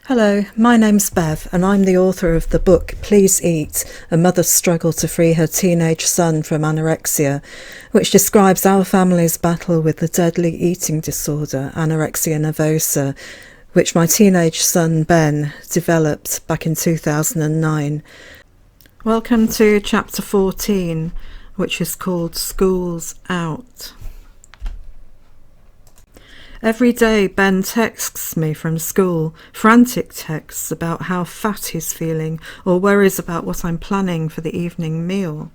Hello, my name's Bev and I'm the author of the book Please Eat, A Mother's Struggle to Free Her Teenage Son from Anorexia, which describes our family's battle with the deadly eating disorder, anorexia nervosa, which my teenage son Ben developed back in 2009. Welcome to chapter 14, which is called School's Out. Every day Ben texts me from school, frantic texts about how fat he's feeling or worries about what I'm planning for the evening meal.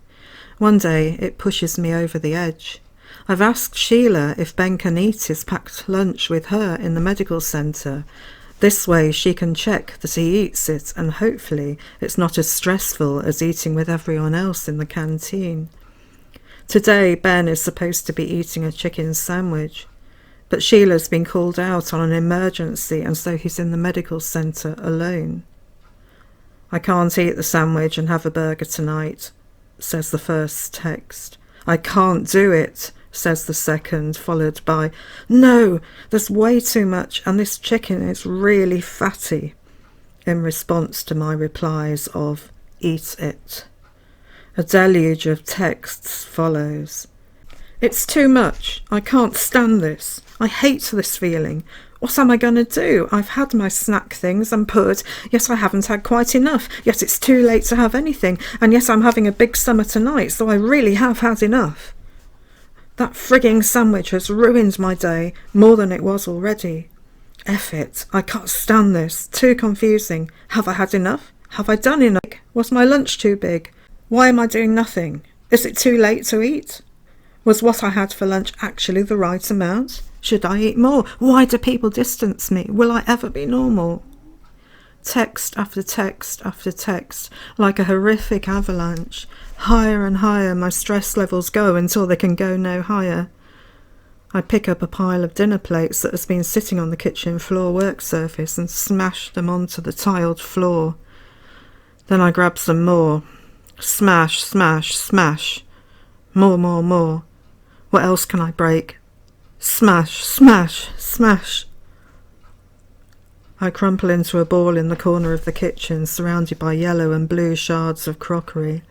One day it pushes me over the edge. I've asked Sheila if Ben can eat his packed lunch with her in the medical centre. This way she can check that he eats it and hopefully it's not as stressful as eating with everyone else in the canteen. Today Ben is supposed to be eating a chicken sandwich. But Sheila's been called out on an emergency and so he's in the medical centre alone. I can't eat the sandwich and have a burger tonight, says the first text. I can't do it, says the second, followed by, no, there's way too much and this chicken is really fatty, in response to my replies of, eat it. A deluge of texts follows. It's too much. I can't stand this. I hate this feeling. What am I going to do? I've had my snack things and pud, yet I haven't had quite enough, yet it's too late to have anything, and yet I'm having a big summer tonight, so I really have had enough. That frigging sandwich has ruined my day more than it was already. F it. I can't stand this. Too confusing. Have I had enough? Have I done enough? Was my lunch too big? Why am I doing nothing? Is it too late to eat? Was what I had for lunch actually the right amount? Should I eat more? Why do people distance me? Will I ever be normal? Text after text after text, like a horrific avalanche. Higher and higher my stress levels go until they can go no higher. I pick up a pile of dinner plates that has been sitting on the kitchen floor work surface and smash them onto the tiled floor. Then I grab some more. Smash, smash, smash. More, more, more. What else can I break? Smash, smash, smash. I crumple into a ball in the corner of the kitchen, surrounded by yellow and blue shards of crockery.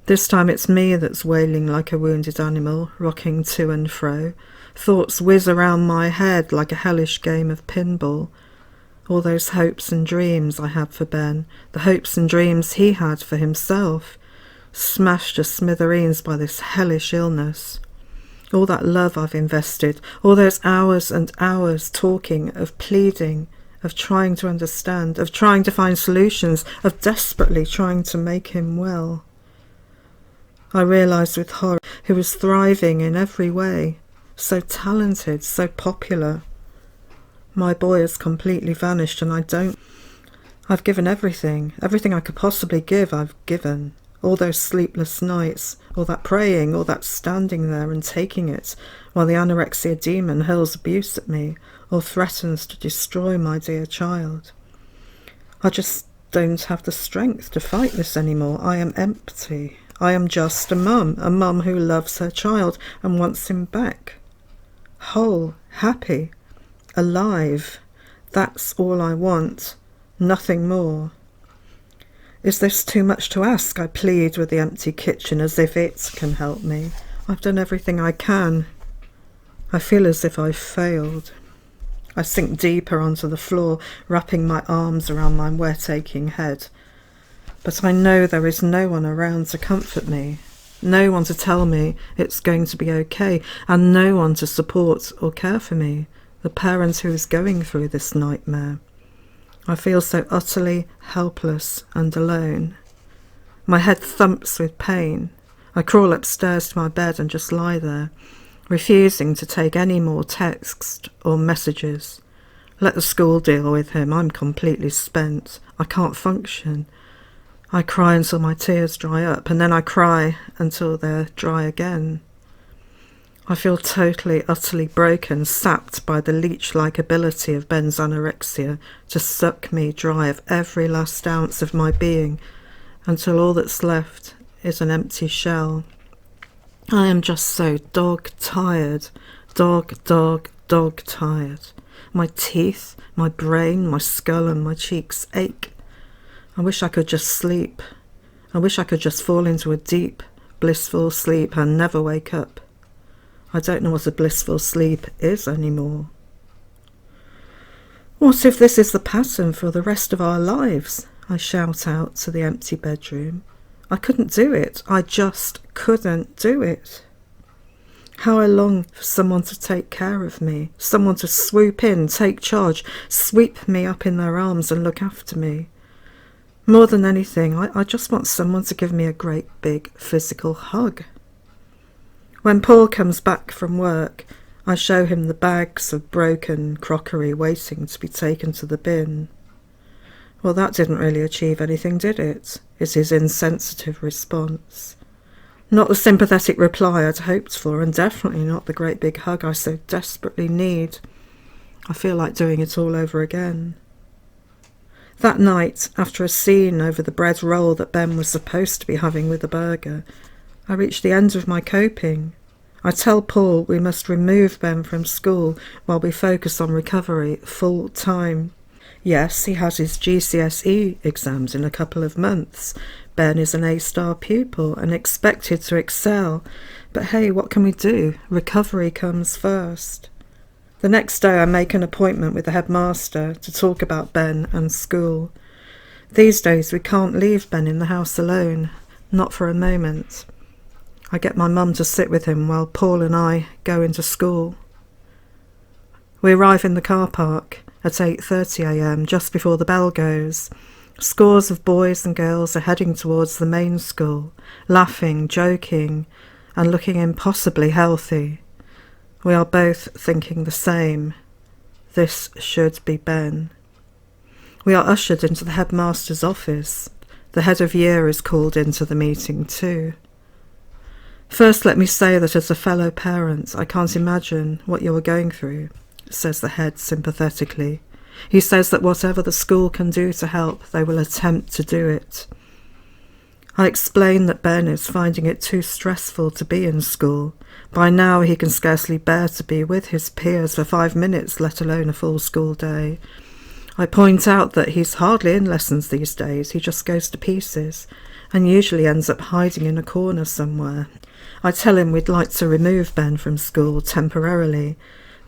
This time it's me that's wailing like a wounded animal, rocking to and fro. Thoughts whiz around my head like a hellish game of pinball. All those hopes and dreams I had for Ben, the hopes and dreams he had for himself, smashed to smithereens by this hellish illness. All that love I've invested, all those hours and hours talking, of pleading, of trying to understand, of trying to find solutions, of desperately trying to make him well. I realised with horror he was thriving in every way, so talented, so popular. My boy has completely vanished and I've given everything I could possibly give I've given. All those sleepless nights, all that praying, all that standing there and taking it, while the anorexia demon hurls abuse at me, or threatens to destroy my dear child. I just don't have the strength to fight this anymore. I am empty. I am just a mum who loves her child and wants him back. Whole, happy, alive. That's all I want, nothing more. Is this too much to ask? I plead with the empty kitchen as if it can help me. I've done everything I can. I feel as if I've failed. I sink deeper onto the floor, wrapping my arms around my wet, aching head. But I know there is no one around to comfort me, no one to tell me it's going to be okay, and no one to support or care for me, the parent who is going through this nightmare. I feel so utterly helpless and alone. My head thumps with pain. I crawl upstairs to my bed and just lie there, refusing to take any more texts or messages. Let the school deal with him. I'm completely spent. I can't function. I cry until my tears dry up, and then I cry until they're dry again. I feel totally, utterly broken, sapped by the leech-like ability of Ben's anorexia to suck me dry of every last ounce of my being, until all that's left is an empty shell. I am just so dog-tired, dog-tired. My teeth, my brain, my skull and my cheeks ache. I wish I could just sleep. I wish I could just fall into a deep, blissful sleep and never wake up. I don't know what a blissful sleep is anymore. What if this is the pattern for the rest of our lives? I shout out to the empty bedroom. I couldn't do it. I just couldn't do it. How I long for someone to take care of me, someone to swoop in, take charge, sweep me up in their arms and look after me. More than anything, I just want someone to give me a great big physical hug. When Paul comes back from work, I show him the bags of broken crockery waiting to be taken to the bin. Well, that didn't really achieve anything, did it? Is his insensitive response. Not the sympathetic reply I'd hoped for, and definitely not the great big hug I so desperately need. I feel like doing it all over again. That night, after a scene over the bread roll that Ben was supposed to be having with the burger, I reached the end of my coping. I tell Paul we must remove Ben from school while we focus on recovery full time. Yes, he has his GCSE exams in a couple of months. Ben is an A-star pupil and expected to excel. But hey, what can we do? Recovery comes first. The next day I make an appointment with the headmaster to talk about Ben and school. These days we can't leave Ben in the house alone, not for a moment. I get my mum to sit with him while Paul and I go into school. We arrive in the car park at 8:30 a.m, just before the bell goes. Scores of boys and girls are heading towards the main school, laughing, joking, and looking impossibly healthy. We are both thinking the same. This should be Ben. We are ushered into the headmaster's office. The head of year is called into the meeting too. First, let me say that as a fellow parent, I can't imagine what you are going through, says the head sympathetically. He says that whatever the school can do to help, they will attempt to do it. I explain that Ben is finding it too stressful to be in school. By now he can scarcely bear to be with his peers for 5 minutes, let alone a full school day. I point out that he's hardly in lessons these days. He just goes to pieces and usually ends up hiding in a corner somewhere. I tell him we'd like to remove Ben from school temporarily.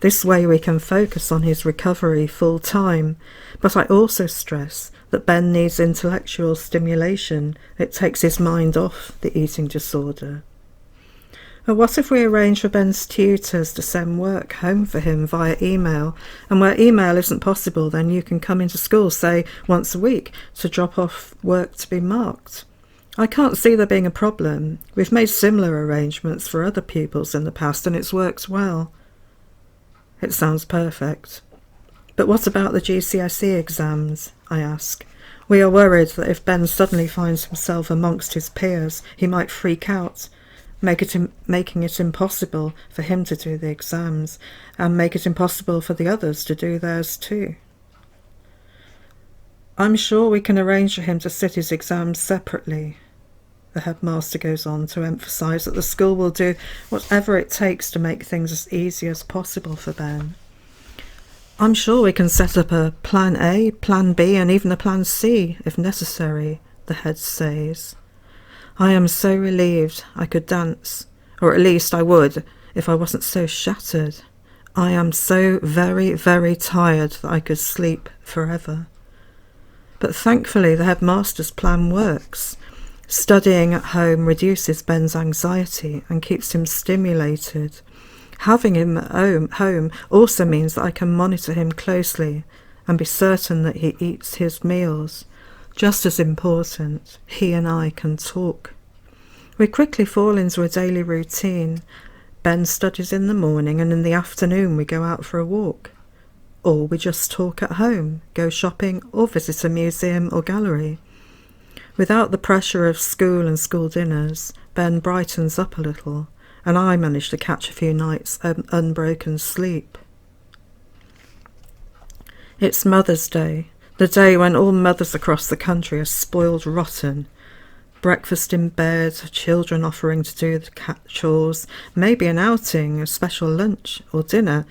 This way we can focus on his recovery full time, but I also stress that Ben needs intellectual stimulation. It takes his mind off the eating disorder. What if we arrange for Ben's tutors to send work home for him via email, and where email isn't possible, then you can come into school, say, once a week, to drop off work to be marked? I can't see there being a problem. We've made similar arrangements for other pupils in the past, and it's worked well. It sounds perfect. But what about the GCSE exams? I ask. We are worried that if Ben suddenly finds himself amongst his peers, he might freak out, making it impossible for him to do the exams, and make it impossible for the others to do theirs too. I'm sure we can arrange for him to sit his exams separately. The headmaster goes on to emphasise that the school will do whatever it takes to make things as easy as possible for Ben. I'm sure we can set up a plan A, plan B and even a plan C if necessary, the head says. I am so relieved I could dance, or at least I would if I wasn't so shattered. I am so very, very tired that I could sleep forever. But thankfully the headmaster's plan works. Studying at home reduces Ben's anxiety and keeps him stimulated. Having him at home also means that I can monitor him closely and be certain that he eats his meals. Just as important, he and I can talk. We quickly fall into a daily routine. Ben studies in the morning and in the afternoon we go out for a walk. Or we just talk at home, go shopping or visit a museum or gallery. Without the pressure of school and school dinners, Ben brightens up a little, and I manage to catch a few nights of unbroken sleep. It's Mother's Day, the day when all mothers across the country are spoiled rotten. Breakfast in bed, children offering to do the cat chores, maybe an outing, a special lunch or dinner.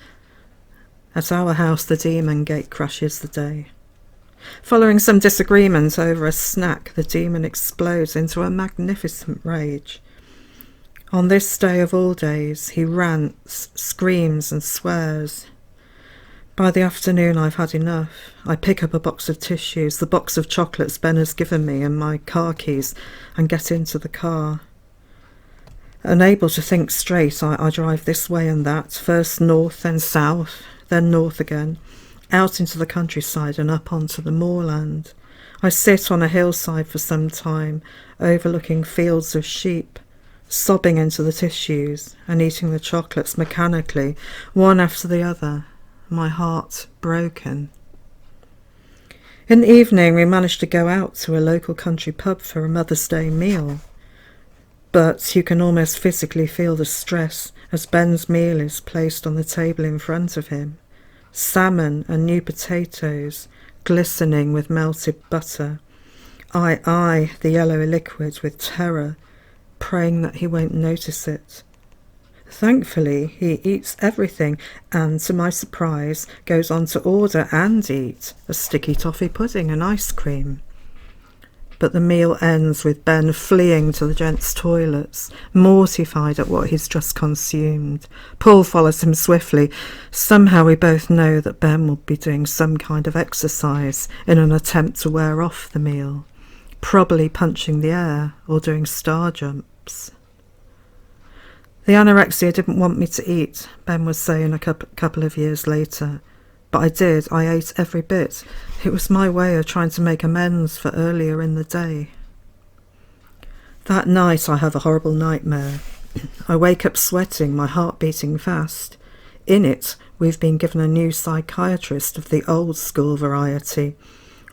At our house, the demon gate crashes the day. Following some disagreement over a snack, the demon explodes into a magnificent rage. On this day of all days, he rants, screams and swears. By the afternoon, I've had enough. I pick up a box of tissues, the box of chocolates Ben has given me, and my car keys, and get into the car. Unable to think straight, I drive this way and that, first north, then south, then north again, out into the countryside and up onto the moorland. I sit on a hillside for some time, overlooking fields of sheep, sobbing into the tissues and eating the chocolates mechanically, one after the other, my heart broken. In the evening, we managed to go out to a local country pub for a Mother's Day meal. But you can almost physically feel the stress as Ben's meal is placed on the table in front of him. Salmon and new potatoes, glistening with melted butter. I eye the yellow liquid with terror, praying that he won't notice it. Thankfully, he eats everything and, to my surprise, goes on to order and eat a sticky toffee pudding and ice cream. But the meal ends with Ben fleeing to the gents' toilets, mortified at what he's just consumed. Paul follows him swiftly. Somehow we both know that Ben will be doing some kind of exercise in an attempt to wear off the meal, probably punching the air or doing star jumps. The anorexia didn't want me to eat, Ben was saying a couple of years later. But I did. I ate every bit. It was my way of trying to make amends for earlier in the day. That night I have a horrible nightmare. I wake up sweating, my heart beating fast. In it, we've been given a new psychiatrist of the old school variety.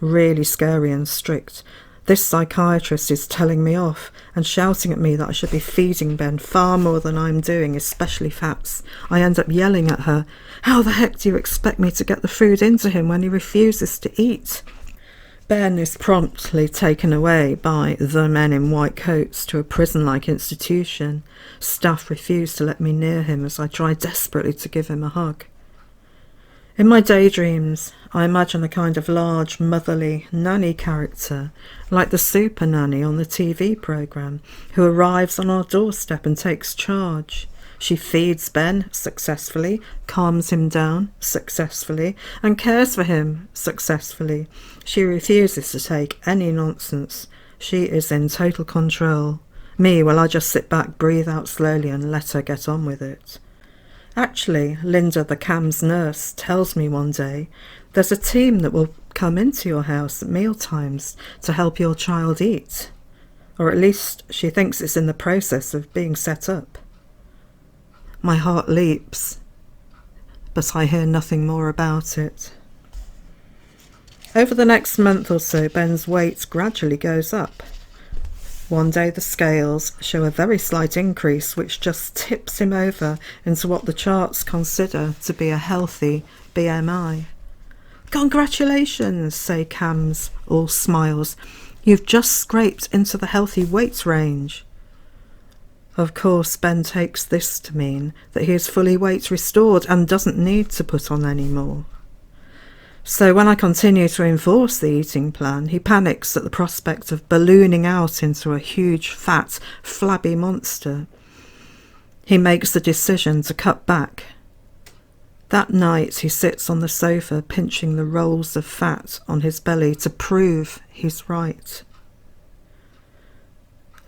Really scary and strict. This psychiatrist is telling me off and shouting at me that I should be feeding Ben far more than I'm doing, especially fats. I end up yelling at her, "How the heck do you expect me to get the food into him when he refuses to eat?" Ben is promptly taken away by the men in white coats to a prison-like institution. Staff refuse to let me near him as I try desperately to give him a hug. In my daydreams, I imagine a kind of large, motherly nanny character, like the super nanny on the TV programme, who arrives on our doorstep and takes charge. She feeds Ben successfully, calms him down successfully, and cares for him successfully. She refuses to take any nonsense. She is in total control. Me, well, I just sit back, breathe out slowly, and let her get on with it. Actually, Linda, the CAMS nurse, tells me one day there's a team that will come into your house at mealtimes to help your child eat. Or at least she thinks it's in the process of being set up. My heart leaps, but I hear nothing more about it. Over the next month or so, Ben's weight gradually goes up. One day the scales show a very slight increase, which just tips him over into what the charts consider to be a healthy BMI. "Congratulations," say CAMS, all smiles. "You've just scraped into the healthy weight range." Of course, Ben takes this to mean that he is fully weight restored and doesn't need to put on any more. So when I continue to enforce the eating plan, he panics at the prospect of ballooning out into a huge, fat, flabby monster. He makes the decision to cut back. That night he sits on the sofa pinching the rolls of fat on his belly to prove he's right.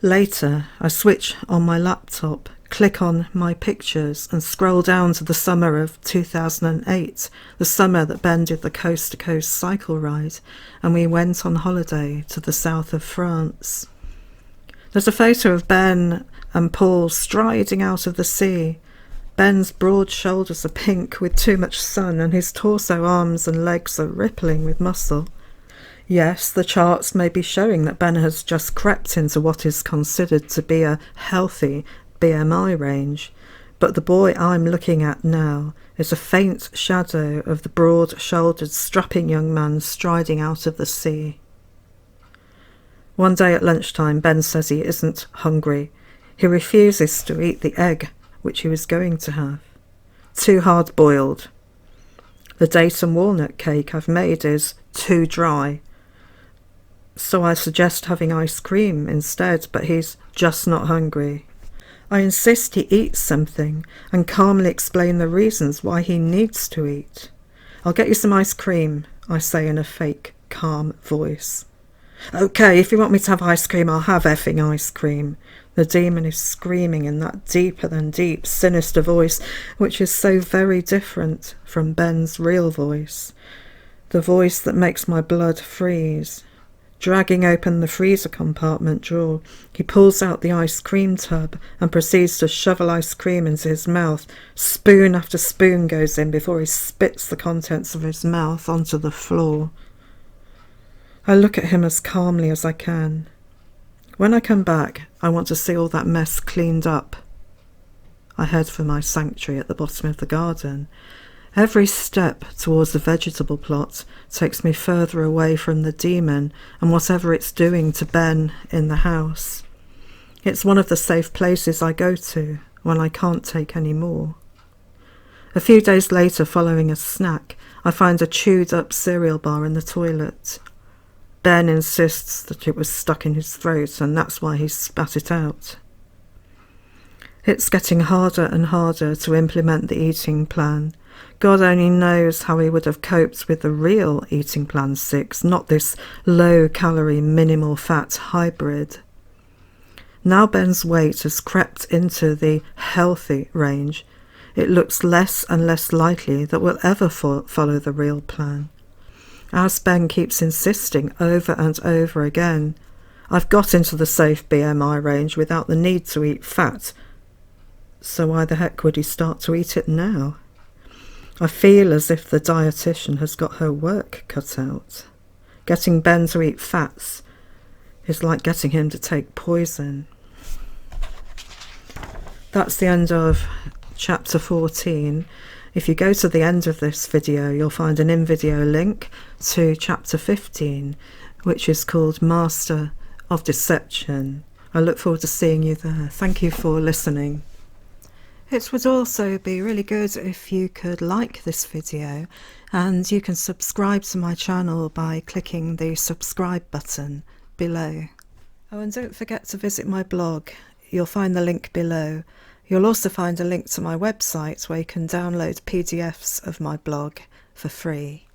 Later, I switch on my laptop, click on my pictures and scroll down to the summer of 2008, the summer that Ben did the coast-to-coast cycle ride, and we went on holiday to the south of France. There's a photo of Ben and Paul striding out of the sea. Ben's broad shoulders are pink with too much sun, and his torso, arms and legs are rippling with muscle. Yes, the charts may be showing that Ben has just crept into what is considered to be a healthy BMI range, but the boy I'm looking at now is a faint shadow of the broad-shouldered, strapping young man striding out of the sea. One day at lunchtime, Ben says he isn't hungry. He refuses to eat the egg which he was going to have. Too hard-boiled. The date and walnut cake I've made is too dry. So I suggest having ice cream instead, but he's just not hungry. I insist he eats something and calmly explain the reasons why he needs to eat. "I'll get you some ice cream," I say in a fake, calm voice. "Okay, if you want me to have ice cream, I'll have effing ice cream." The demon is screaming in that deeper than deep, sinister voice, which is so very different from Ben's real voice. The voice that makes my blood freeze. Dragging open the freezer compartment drawer, he pulls out the ice cream tub and proceeds to shovel ice cream into his mouth. Spoon after spoon goes in before he spits the contents of his mouth onto the floor. I look at him as calmly as I can. When I come back, I want to see all that mess cleaned up. I head for my sanctuary at the bottom of the garden. Every step towards the vegetable plot takes me further away from the demon and whatever it's doing to Ben in the house. It's one of the safe places I go to when I can't take any more. A few days later, following a snack, I find a chewed up cereal bar in the toilet. Ben insists that it was stuck in his throat and that's why he spat it out. It's getting harder and harder to implement the eating plan. God only knows how he would have coped with the real eating plan 6, not this low-calorie, minimal-fat hybrid. Now Ben's weight has crept into the healthy range. It looks less and less likely that we'll ever follow the real plan. As Ben keeps insisting over and over again, I've got into the safe BMI range without the need to eat fat, so why the heck would he start to eat it now? I feel as if the dietitian has got her work cut out. Getting Ben to eat fats is like getting him to take poison. That's the end of chapter 14. If you go to the end of this video, you'll find an in-video link to chapter 15, which is called Master of Deception. I look forward to seeing you there. Thank you for listening. It would also be really good if you could like this video, and you can subscribe to my channel by clicking the subscribe button below. Oh, and don't forget to visit my blog. You'll find the link below. You'll also find a link to my website where you can download PDFs of my blog for free.